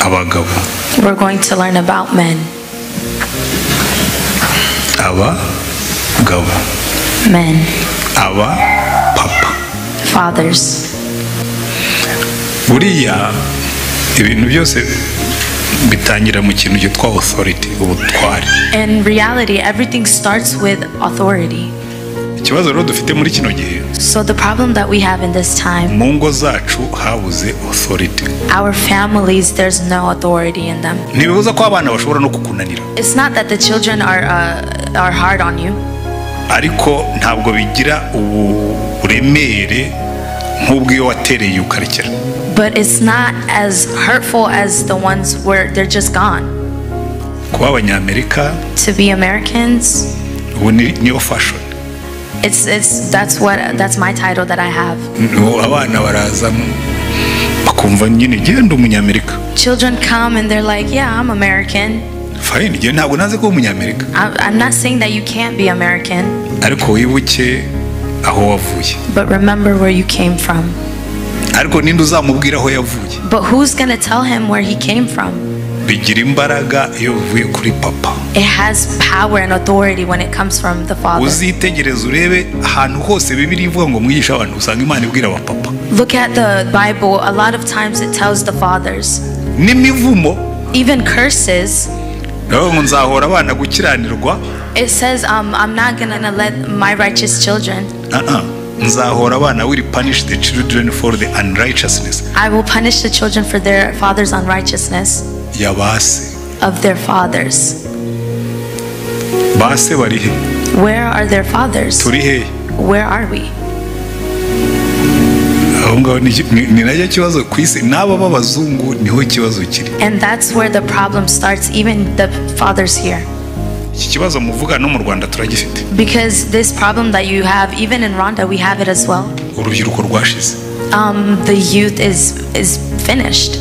abagabo. We're going to learn about men. Abagabo. Men. Abapapa. Fathers. Buriya ibintu byose bitangira mu kintu cyitwa authority, ubutwari. In reality, everything starts with authority. Ikibazo rero dufite muri kino gihe, So the problem that we have in this time, mu ngo zacu habuze authority. our families, there's no authority in them. Ntibibuza ko abana bashobora no kukunanira, It's not that the children are hard on you, ariko ntabwo bigira uburemere nk'ubwiyo watereye ukarekera. but it's not as hurtful as the ones where they're just gone. Kuba abanyamerika To be Americans, ubu niyo fashion. that's my title that I have. Abana baraza bakumva nyine genda umunyamerika. Children come and they're like, yeah, I'm American. Fine, njye ntabwo naze kuba umunyamerika. I'm not saying that you can't be American, Ariko wibuke aho wavuye. but remember where you came from. Ariko ninde uzamubwira aho yavuye? But who's going to tell him where he came from? Bigira imbaraga iyo bivuye kuri papa. It has power and authority when it comes from the Father. Uzitegereza urebe ahantu hose Bibiliya ivuga ngo mwigishe abantu, usanga Imana ibwira abapapa. Look at the Bible. A lot of times it tells the fathers. N'imivumo, Even curses, nawe ngo nzahora abana gukiranirwa. it says, I'm not going to let my righteous children. Nzahora abana will punish the children for the unrighteousness. I will punish the children for their father's unrighteousness Yabase. of their fathers. Base bari he? Where are their fathers? Turi he? Where are we? Aho ngaho ni nacyo kibazo ku isi, n'aba b'abazungu niho ikibazo kiri. And that's where the problem starts, even the fathers here. Iki kibazo muvuga no mu Rwanda turagifite. Because this problem that you have, even in Rwanda, we have it as well. Urubyiruko rwashize. The youth is finished.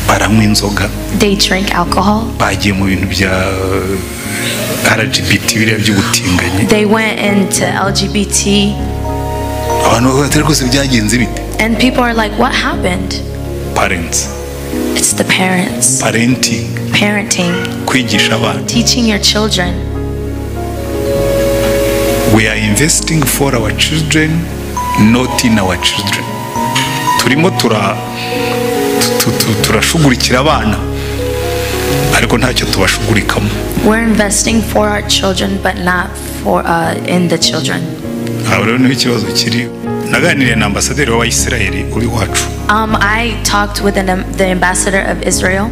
Baranywa inzoga. They drink alcohol. Bagiye mu bintu bya LGBT biriya by'ubutinganyi. They went into LGBT. Abantu batari rwose byagenze bite? And people are like, what happened? Parents. It's the parents. Parenting. Parenting. Kwigisha abana. Teaching your children. We are investing for our children, not in our children. Turimo turashugurikira abana, ariko ntacyo tubashugurikamo. We're investing for our children, but not for in the children. Aho rero niho ikibazo kiri. Naganiriye na ambasaderi wa Isirayeli uri wacu. I talked with the ambassador of Israel.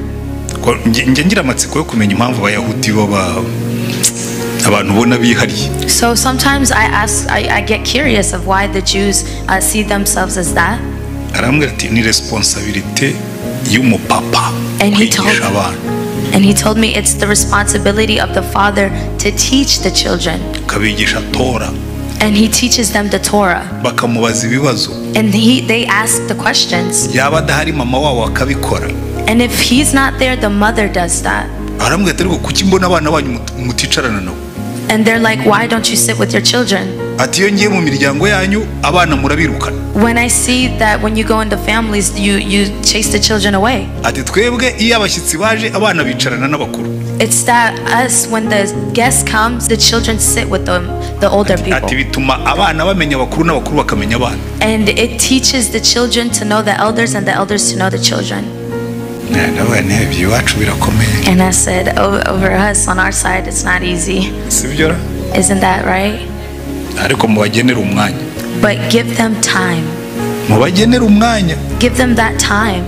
Nge ngira amatsiko yo kumenya impamvu abayahudi baba abantu bona bihariye. So sometimes I get curious of why the Jews see themselves as that. Arambwira ati ni responsibility y'umupapa kwigisha abana. And he told me it's the responsibility of the father to teach the children. Kabigisha Torah. And he teaches them the Torah. Bakamubaza ibibazo. And they ask the questions. Yaba adahari mama wabo akabikora. And if he's not there, the mother does that. Arambwira ati ariko kuki mbona abana banyu muticarana nabo? And they're like, why don't you sit with your children? Ati iyo ngiye mu miryango yanyu abana murabirukana. When I see that when you go into families, you chase the children away. Ati twebwe iyo abashyitsi baje abana bicarana n'abakuru. It's that us, when the guest comes, the children sit with them, the older people. Ati bituma abana bamenya abakuru n'abakuru bakamenya abana. And it teaches the children to know the elders and the elders to know the children. And I said, over us on our side, it's not easy. Isn't that right? But give them time. Give them that time.